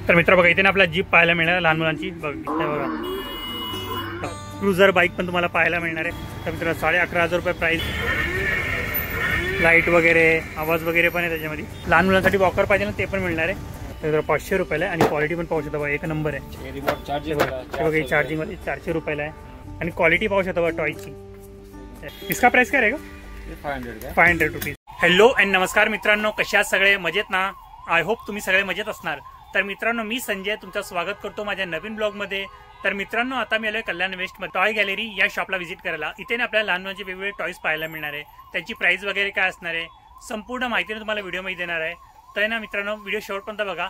तर मित्र बघा इथे ना आपल्याला जीप पाहायला मिळणार लहान मुलांची बघा क्रुझर बाईक पण तुम्हाला पाहायला मिळणार आहे। तर मित्र 11,500 रुपये प्राइस, लाईट वगैरे आवाज वगैरे पण आहे त्याच्यामध्ये। लहान मुलांसाठी वॉकर पाहिजे ना ते पण मिळणार आहे। तर 500 रुपयाला आहे आणि क्वालिटी पण पाहू शकता बघा एक नंबर आहे। रिमोट चार्जिंग बघा चार्जिंग वाली 400 रुपयाला आहे आणि क्वालिटी पाहू शकता बघा टॉयची। इसका प्राइस काय रहेगा 500 रुपीज। हॅलो अँड नमस्कार मित्रांनो, कशा सगळे मजेत ना? आय होप तुम्ही सगळे मजेत असणार। तर मित्रांनो मी संजय तुमचं स्वागत करतो माझ्या नवीन ब्लॉग मध्ये। तर मित्रांनो आता मी आलोय कल्याण वेस्ट टॉय गॅलरी या शॉपला व्हिजिट करायला। इथे ना आपल्याला लहान मुलांचे वेगवेगळे टॉयज पाहायला मिळणार आहे, त्यांची प्राइस वगैरे काय असणार आहे संपूर्ण माहिती तुम्हाला व्हिडिओमध्ये देणार आहे। तर ना मित्रांनो व्हिडिओ शेवटपर्यंत बघा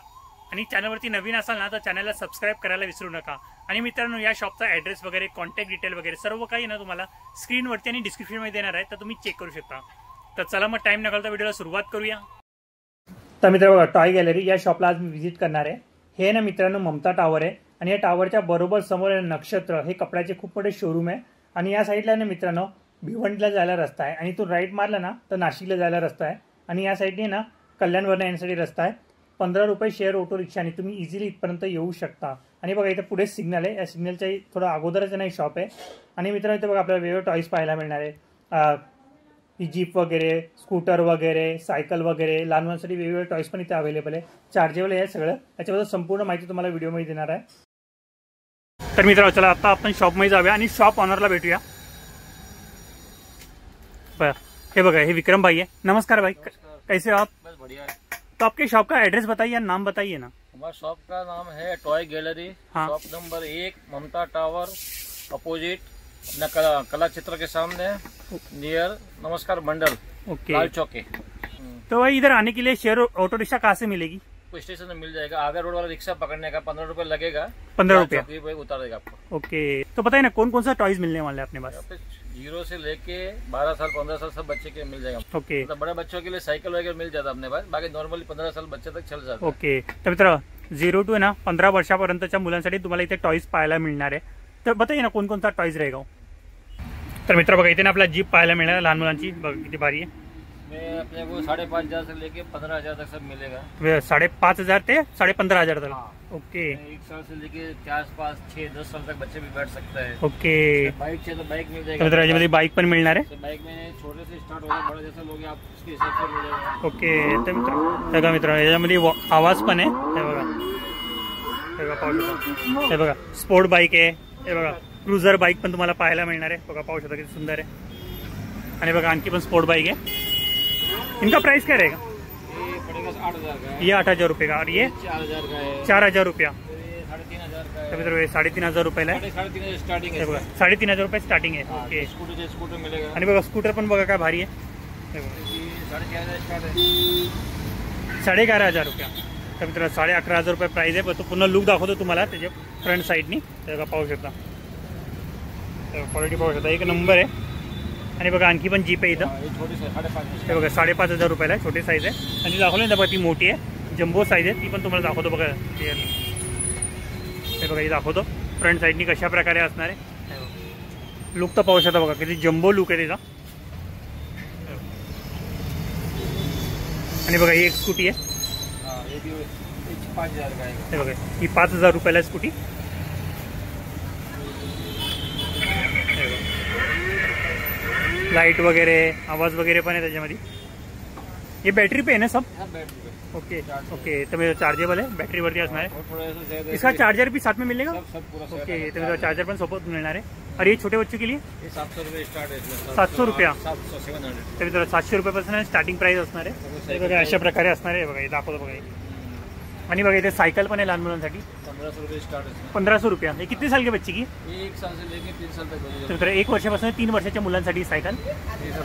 आणि चॅनलवरती नवीन असाल ना तर चॅनलला सबस्क्राइब करायला विसरू नका। आणि मित्रांनो या शॉपचा ॲड्रेस वगैरे कॉन्टॅक्ट डिटेल वगैरे सर्व काही ना तुम्हाला स्क्रीनवरती आणि डिस्क्रिप्शनमध्ये देणार आहे, तर तुम्ही चेक करू शकता। तर चला मग टाइम न घालता व्हिडिओला सुरुवात करूया। तर मित्र बघा टॉय गॅलरी या शॉपला आज मी व्हिजिट करणार आहे। हे ना मित्रांनो ममता टावर आहे आणि या टावरच्या बरोबर समोर नक्षत्र हे कपड्याचे खूप मोठे शोरूम आहे। आणि या साईडला ना मित्रांनो भिवंडीला जायला रस्ता आहे आणि तो राईट मारला ना तर नाशिकला जायला रस्ता आहे आणि या साईडने ना कल्याणवरून येण्यासाठी रस्ता आहे। 15 रुपये शेअर ऑटो रिक्षाने तुम्ही इझिली इथपर्यंत येऊ शकता। आणि बघा इथे पुढे सिग्नल आहे, या सिग्नलच्या थोडं अगोदरच नाही शॉप आहे। आणि मित्रांनो इथे बघा आपल्याला वेगवेगळे टॉयज पाहायला मिळणार आहे, जीप वगैरे स्कूटर वगैरे सायकल वगैरे लहान मुलांसाठी वेगवेगळे टॉयज पण इथे अवेलेबल आहे। चार्जेबल आहे सगळं, याच्याबद्दल संपूर्ण माहिती तुम्हाला व्हिडिओमध्ये देणार आहे। तर मित्रांनो चला आता आपण शॉपमध्ये जाऊया आणि शॉप ऑनरला भेटूया। हे बघा हे विक्रम भाई है। नमस्कार भाई, कैसे हो आप? बस बढ़िया है। तो आपके शॉप का एड्रेस बताइए, नाम बताइए ना। हमारे शॉप का नाम है टॉय गैलरी। हाँ। Shop number 1 Mamta tower opposite अपना कला चित्र के सामने नियर नमस्कार मंडल ओके लाल चौक के। तो भाई इधर आने के लिए शेयर ऑटो रिक्शा कहाँ से मिलेगी? स्टेशन में मिल जाएगा, आगे रोड वाला रिक्शा पकड़ने का 15 रुपए लगेगा। 15 रुपया उतार देगा आपको। ओके तो बताइए ना कौन कौन सा टॉयज मिलने वाले हैं अपने पास? 0 से लेके 12 साल 15 साल सब बच्चे के मिल जाएगा। ओके मतलब बड़े बच्चों के लिए साइकिल वगैरह मिल जाता है अपने पास, बाकी नॉर्मली 15 साल बच्चे तक चल जाता है। ओके तर मित्र 0 to 15 वर्षापर्यंतच्या मुलांसाठी तुम्हाला इथे टॉयज पाहायला मिळणार आहे। तर बताइए ना कौन कौन सा टॉयज रहेगा? तर मित्र बघा इथे ना आपल्याला जीप पाहायला मिळणार लहान मुलांची, बघा किती भारी आहे। मैं अपने को 5,500 से लेके 15,000 तक सब मिलेगा। 5,500 से 15,500 तक। हाँ। ओके 1 साल से लेके के आसपास 6-10 साल तक बच्चे भी बैठ सकते हैं। ओके बाइक चाहिए तो बाइक मिल तर जाएगा। मित्र याच्यामध्ये बाईक पण मिळणार आहे। बाइक में छोटे से स्टार्ट होगा, बड़े जैसा लोगे आप उसके हिसाब से मिल जाएगा। ओके तर मित्र बघा मित्र याच्यामध्ये आवाज पण आहे, हे बघा हे बघा पाहू शकता। हे बघा स्पोर्ट बाईक आहे, हे बघा क्रुझर बाईक पण तुम्हाला पाहायला मिळणार आहे, बघा पाहू शकता किती सुंदर आहे। आणि बघा आणखी पण स्पोर्ट बाईक आहे। इनका प्राइस क्या रहेगा? ये पड़ेगा 8,000 का है। ये 8,000 रुपये का और ये 4,000 का है। 4,000 रुपया। ये 3,500 का है। तर मित्र 3,500 रुपयाला आहे। 3,500 स्टार्टिंग है। हे बघा 3,500 रुपये स्टार्टिंग आहे। ओके स्कूटर मिलेगा। आणि बघा स्कूटर पण बघा काय भारी आहे, हे बघा 4,500 स्टार्ट है। 11,500 रुपया। तर मित्र 11,500 रुपये प्राइस आहे। पण तो पूर्ण लुक दाखवतो तुम्हाला त्याच्या फ्रंट साईडनी, हे बघा पाहू शकता, क्वालिटी पाहू शकता एक नंबर आहे। आणि बघा आणखी पण जीप आहे इथं, हे बघा 5,500 रुपयाला आहे, छोटी साईज आहे। आणि दाखवलं ना बघा ती मोठी आहे जम्बो साईज आहे, ती पण तुम्हाला दाखवतो बघा क्लिअरली। हे बघा ही दाखवतो फ्रंट साईडनी कशा प्रकारे असणार आहे। लुक तर पाहू शकता बघा किती जम्बो लुक आहे तिचा। आणि बघा ही एक स्कूटी आहे, हे बघा ही 5,000 रुपयाला स्कूटी। लाइट वगैरे आवाज वगैरे पण आहे त्याच्यामध्ये। ये बैटरी पे है ना सब? ओके ओके तो मेरा चार्जेबल है, बैटरी वरती असणार है। इसका चार्जर भी साथ में मिलेगा? ओके तो मेरा चार्जर पण सोबत मिळणार आहे। और ये छोटे बच्चों के लिए 700 रुपये स्टार्ट है। 700 रुपया। 700-700 तर मित्र 700 रुपयापासून स्टार्टिंग प्राइस असणार आहे, बघा अशा प्रकारे असणार आहे। बघा हे दाखवतो बघा। आणि बघा इथे सायकल पण आहे लहान मुलांसाठी, 1500 रुपये स्टार्ट है। 1500 रुपया। ये कितने साल के बच्चे की? 1 साल से लेके 3 साल तक। तर मित्र 1 वर्षापासून 3 वर्षाच्या मुलांसाठी सायकल।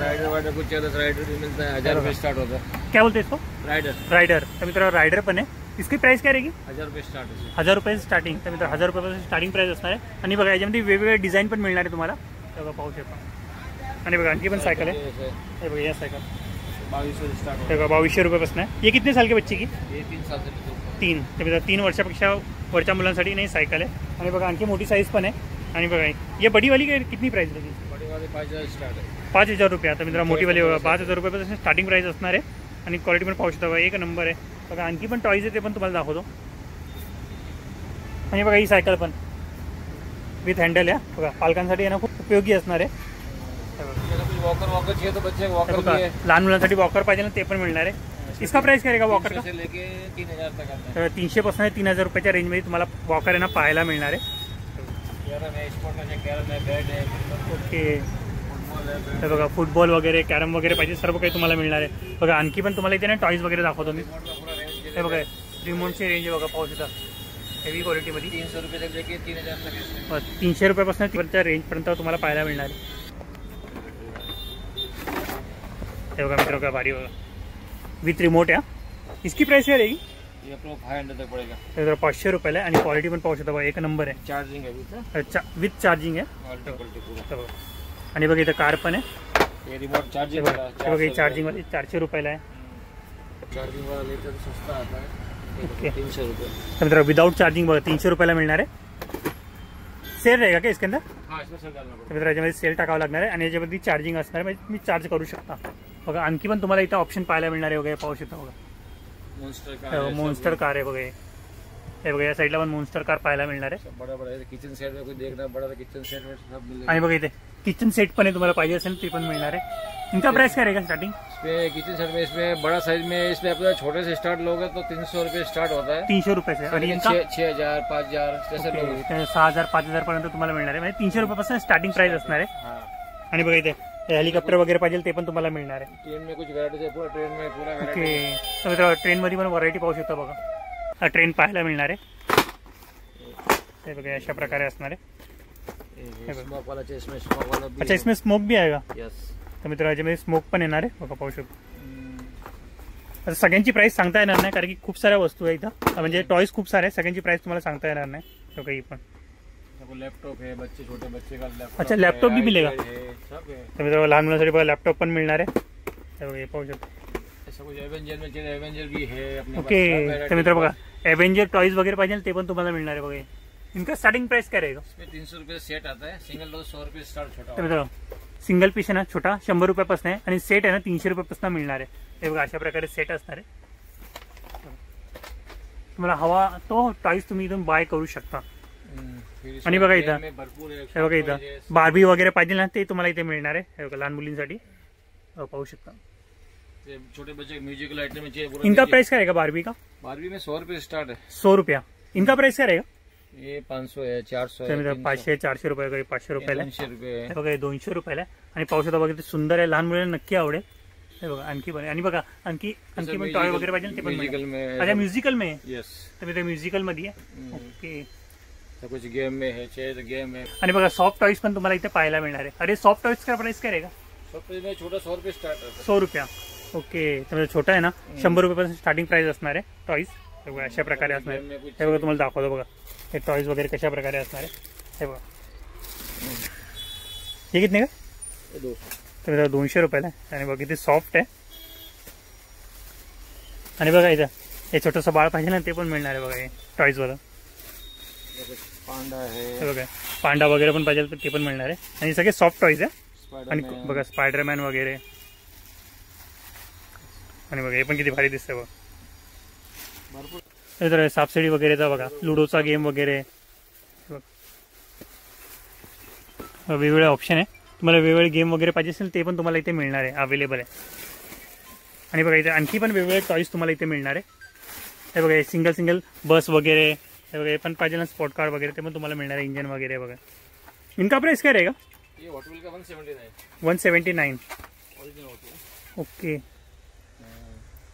राइडर वाइडर कुछ ज्यादा राइडर भी मिलता है, 1000 रुपये स्टार्ट होता है। क्या बोलते हैं इसको? राइडर। राइडर। तर मित्र राइडर पण आहे, इसकी प्राइस काय रहेगी? 1000 रुपये स्टार्ट है। 1000 रुपये स्टार्टिंग। तर मित्र 1000 रुपयापासून स्टार्टिंग प्राइस असणार आहे। आणि बघा याच्यामध्ये वेगवेगळे डिझाईन पण मिळणार आहे तुम्हाला, बघा पाहू शकता। आणि बघा आणखी पण सायकल आहे, हे बघा या सायकल 2200 स्टार्ट हे बघा 2200 रुपयापासून आहे। ये कितने साल के बच्चे की? ये 3 साल से 3। तर मित्र 3 वर्षापेक्षा वरच्या मुलांसाठी नाही सायकल आहे। आणि बघा आणखी मोठी साईज पण आहे। आणि बघा ये बड़ी वाली कितनी प्राइस लगी? बड़ी वाली 5,000 स्टार्ट है। 5,000 रुपया। तर मित्र मोठी वाली 5,000 रुपयापासून स्टार्टिंग प्राइस असणार आहे। आणि क्वालिटी पण पाहू शकता बघा एक नंबर आहे। बघा आणखी पण टॉयज आहे ते पण तुम्हाला दाखवतो। आणि बघा ही सायकल पण विथ हँडल आहे बघा, पालकांसाठी आहे ना खूप उपयोगी असणार आहे. वॉकर वॉकर चाहिए तो बच्चे वॉकर बघा, भी है. लहान मुलांसाठी वॉकर पाहिजे ना ते पण मिळणार आहे. इसका प्राइस काय रहेगा वॉकर का? 300 से लेके 3000 तक आता है. तर 300 पासून 3000 रुपयाच्या रेंजमध्ये तुम्हाला वॉकर आहे ना पाहायला मिळणार आहे. कैरम है, स्पोर्ट है, कैरम है, बैट है, ओके. फुटबॉल है, तर बघा फुटबॉल वगैरे कॅरम वगैरे पाहिजे सर्व काही तुम्हाला मिळणार आहे. बघा आणखी पण तुम्हाला इथे ना टॉईज वगैरे दाखवतो मी. रिमोट का पूरा रेंज हे बघा रिमोटची रेंज आहे बघा, पाहू शकता हेवी क्वालिटीमध्ये. 300 रुपये से लेके 3000 तक है. 300 रुपयापासून तिथच्या रेंजपर्यंत तुम्हाला पाहायला मिळणार आहे. हे बघा मित्र, का भारी बघा विथ रिमोट आहे. इसकी प्राइस काय रहेगी? ये आपको 500 तक पड़ेगा. तर 500 रुपयाला आहे आणि क्वालिटी पण पाहू शकता बघा, एक नंबर आहे. चार्जिंग है भी. अच्छा, विथ चार्जिंग आहे. क्वालिटी पूरा. तर बघा आणि बघा इथं कार पण आहे. ये रिमोट हे चार्जिंग बघा वाला. हे बघा चार्जिंग वाली 400 रुपयाला आहे. चार्जिंग वाला लेते तो सस्ता आता है. ओके. 300 रुपये. तर मित्र विदाउट चार्जिंग बघा 300 रुपयाला मिळणार आहे. सेल रहेगा क्या इसके अंदर? हाँ, इसमें सेल डालना तर पड़ेगा. मित्र याच्यामध्ये सेल टाकावं लागणार आहे आणि याच्यामध्ये चार्जिंग असणार आहे, म्हणजे तुम्ही चार्ज करू शकता. बघा आणखी पण तुम्हाला इथं ऑप्शन पाहायला मिळणार आहे बघा, पाहू शकता बघा. मॉन्स्टर का मॉन्स्टर कार आहे बघा हे बघा, या साईडला पण मॉन्स्टर कार पाहायला मिळणार आहे. सब बड़ा बड़ा है. किचन सेट में कोई देखना बड़ा था, किचन सेट में सब मिलेगा. आणि बघा इथे किचन सेट पण आहे, तुम्हाला पाहिजे असेल ते पण मिळणार आहे. इनका प्राइस काय रहेगा स्टार्टिंग? इसमें किचन सेट में इसमें बड़ा साइज में इसमें अपना छोटे से स्टार्ट लोगे तो 300 रुपये स्टार्ट होता है. 300 रुपये से आणि इनका 6000 5000 जैसे लोगे. 6000 5000 पर्यंत तुम्हाला मिळणार आहे, म्हणजे 300 रुपयापासून स्टार्टिंग प्राइस असणार आहे. हाँ. आणि बघा इथे हेलिकॉप्टर वगैरे पाहिजे ते पण तुम्हाला मिळणार आहे. ट्रेन में कुछ वैरायटी है, पूरा ट्रेन में पूरा ओके. वैरायटी. तर मित्र ट्रेनमध्ये पण व्हरायटी पाहू शकता बघा, हा ट्रेन पाहायला मिळणार आहे. हे बघा अशा प्रकारे असणार आहे. स्मोक वाला चाहिए, इसमें स्मोक वाला भी. अच्छा, इसमें स्मोक भी आएगा. यस. तर मित्र याच्यामध्ये स्मोक पण येणार आहे बघा, पाहू शकतो. आता सगळ्यांची प्राइस सांगता येणार नाही कारण की खूप साऱ्या वस्तू आहे इथं, म्हणजे टॉयज खूप सारे, सगळ्यांची प्राइस तुम्हाला सांगता येणार नाही. तो काही पण लैपटॉप है, बच्चे छोटे बच्चे का लैपटॉप. अच्छा, लैपटॉप भी मिलेगा. सब है. तर मित्र लहान मुलांसाठी बघा लॅपटॉप पण मिळणार आहे. हे बघा हे पाहू शकतो. ऐसा कुछ एवेंजर में चाहिए, एवेंजर भी है अपने पास. ओके. सब तर variety मित्र है. बघा एव्हेंजर टॉयज वगैरे पाहिजे ते पण तुम्हाला मिळणार आहे बघा. इनका स्टार्टिंग प्राइस काय रहेगा? इसमें 300 रुपये सेट आता है. सिंगल लो 100 रुपये स्टार्ट छोटा तर वाला. मित्र सिंगल पीस आहे ना छोटा 100 रुपयापासून आहे आणि सेट आहे ना 300 रुपयापासून मिळणार आहे. हे बघा अशा प्रकारे सेट असणार आहे. तुम्हाला हवा तो टॉयज तुम्ही इथून बाय करू शकता. फिर आणि बघा इथं में भरपूर है. हे बघा इथं बार्बी वगैरे पाहिजे ना ते तुम्हाला इथे मिळणार आहे. हे बघा लहान मुलींसाठी पाहू शकता. ये छोटे बच्चे म्यूजिकल आइटम में चाहिए. इनका प्राइस क्या रहेगा बार्बी का? बारहवीं में 100 रुपये स्टार्ट है. 100 रुपया. इनका प्राइस क्या रहेगा? ये 500 है, 400 तर है, मित्र 300, 500 400 रुपये काही 500 रुपयाला आहे. 200 रुपये है. हे बघा हे 200 रुपयाला आहे आणि पाहू शकता बघा ते सुंदर आहे, लहान मुलांना नक्की आवडेल. हे बघा आणखी पण आणि बघा आणखी पण टॉय वगैरे पाहिजे ना ते पण म्यूजिकल मिळेल. में. अच्छा म्युझिकल में. यस. तर मित्र म्युझिकल मध्ये आहे. ओके. तो कुछ गेम में है, चाहिए तो गेम में. आणि बघा सॉफ्ट टॉईज पण तुम्हाला इथे पाहायला मिळणार आहे. अरे सॉफ्ट टॉईज का प्राइस काय रहेगा? सब में छोटा 100 रुपये स्टार्ट है. 100 रुपया. ओके. तर म्हणजे छोटा आहे ना 100 रुपयापासून स्टार्टिंग प्राइस असणार आहे टॉईज. हे बघा अशा प्रकारे असणार आहे. हे बघा तुम्हाला दाखवतो बघा हे टॉईज वगैरे कशा प्रकारे असणार आहे. हे बघा हे कितने का? ये 200. तर मित्र 200 रुपयाला आहे आणि बघा किती सॉफ्ट आहे. आणि बघा इथं हे छोटंसं बाळ पाहिजे ना ते पण मिळणार आहे बघा हे टॉईजवालं. पांडा है. हे बघा पांडा वगैरे पण पाहिजे तर ते पण मिळणार आहे आणि सगळे सॉफ्ट टॉईज आहे. आणि स्पाइडरमैन. बघा स्पायडरमॅन वगैरे आणि बघा हे पण किती भारी दिसतंय बघा. भरपूर. तर सापसिडी वगैरेचा बघा लुडोचा गेम वगैरे वेगवेगळे ऑप्शन आहे. तुम्हाला वेगवेगळे गेम वगैरे पाहिजे असेल ते पण तुम्हाला इथे मिळणार आहे, अवेलेबल आहे. आणि बघा इथे आणखी पण वेगवेगळे टॉईज तुम्हाला इथे मिळणार आहे. हे बघा हे सिंगल बस वगैरे हे बघा हे पण पाहिजे ना स्पोर्ट कार वगैरे ते पण तुम्हाला मिळणार आहे. इंजन वगैरे बघा. इनका प्राइस क्या रहेगा? ये हॉट व्हील का 179. 179. Original hot wheel. ओके.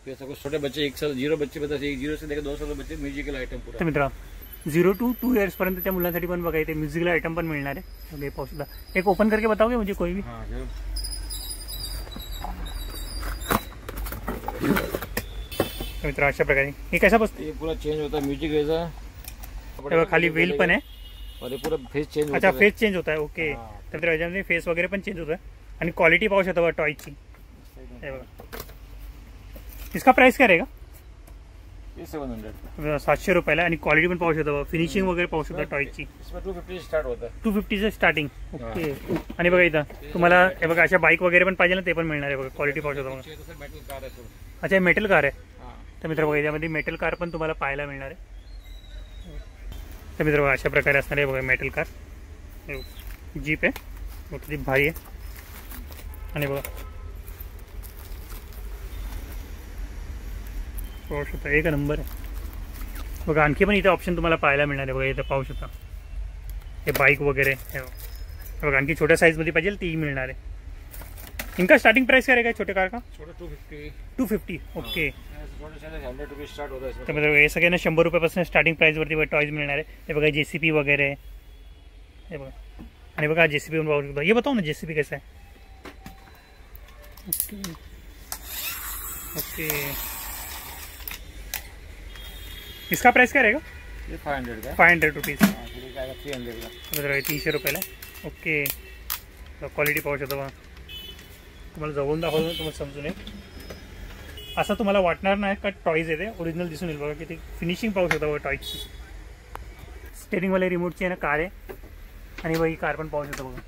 ऐसा कुछ छोटे बच्चे 1 साल 0 बच्चे बता 0 से लेकर 2 साल बच्चे म्यूजिकल आइटम पूरा. तर मित्र 0 to 2 इयर्स पर्यंतच्या मुलांसाठी पण बघा इथे म्युझिकल आयटम पण मिळणार आहे. ओके पाहू शकता. एक ओपन करके बताओगे मुझे कोई भी? हाँ जरूर. मित्र अशा प्रकारे हे कशा बसते? ये पूरा चेंज होता है म्यूजिक ऐसा. तेव्हा खाली व्हील पण आहे. और ये पूरा फेस चेंज अच्छा फेस चेंज होता है. ओके. हाँ. तर मित्र याच्यामध्ये फेस वगैरे पण चेंज होत आहे आणि क्वालिटी पाहू शकता बघा टॉयची. हे बघा इसका प्राइस क्या रहेगा? ये 700. 700 रुपयाला आणि क्वालिटी पण पाहू शकता बघा, फिनिशिंग वगैरे पाहू शकता टॉयची. इसमें 250 स्टार्ट होता है. 250 से स्टार्टिंग. ओके. आणि बघा इथं तुम्हाला हे बघा अशा बाईक वगैरे पण पाहिजे ना ते पण मिळणार आहे बघा. क्वालिटी पाहू शकता बघा. मेटल कार है. अच्छा मेटल कार आहे. हाँ. तर मित्र बघा याच्यामध्ये मेटल कार पण तुम्हाला पाहायला मिळणार आहे. तर मित्र बघा अशा प्रकारे असणार आहे बघा मेटल कार, जीप आहे बघा किती भारी आहे. आणि बघा पाहू शकता एक नंबर आहे बघा. आणखी पण इथे ऑप्शन तुम्हाला पाहायला मिळणार आहे बघा. इथं पाहू शकता हे बाईक वगैरे हे बघा. आणखी छोट्या साईजमध्ये पाहिजे तीही मिळणार आहे. इनका स्टार्टिंग प्राइस क्या रहेगा छोटे कार का? छोटे 250. ओके. 100 रुपये स्टार्ट होता है. तर मतलब हे सगळ्यांना 100 रुपयापासून स्टार्टिंग प्राईसवरती टॉयज मिळणार आहे. हे बघा JCB वगैरे हे बघा. आणि बघा JCB पण पाहू शकता. ये बताओ ना JCB कैसा है. Okay okay. इसका प्राइस क्या रहेगा? ये 500 का. 500 रुपीज़. 300 का. मतलब 300 रुपयाला. ओके. क्वालिटी पाहू शकता बघा. तुम्हाला जवळून दाखवतो तुम्हाला समजून येईल. असं तुम्हाला वाटणार नाही का टॉईज येते ओरिजिनल दिसून येईल बघा. किती फिनिशिंग पाहू शकता बघा टॉईजची. स्टेरिंगवाले रिमोटची आहे ना कार आहे. आणि बघा ही कार पण पाहू शकता बघा.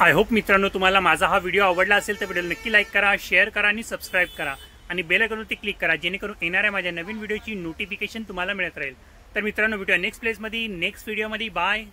आय होप मित्रांनो तुम्हाला माझा हा व्हिडिओ आवडला असेल तर व्हिडिओला नक्की लाईक करा, शेअर करा आणि सबस्क्राईब करा आणि बेल आयकॉनवरती क्लिक करा जेणेकरून येणाऱ्या माझ्या नवीन व्हिडिओची नोटिफिकेशन तुम्हाला मिळत राहील. तर मित्रांनो भेटूया नेक्स्ट प्लेसमध्ये नेक्स्ट व्हिडिओमध्ये. बाय.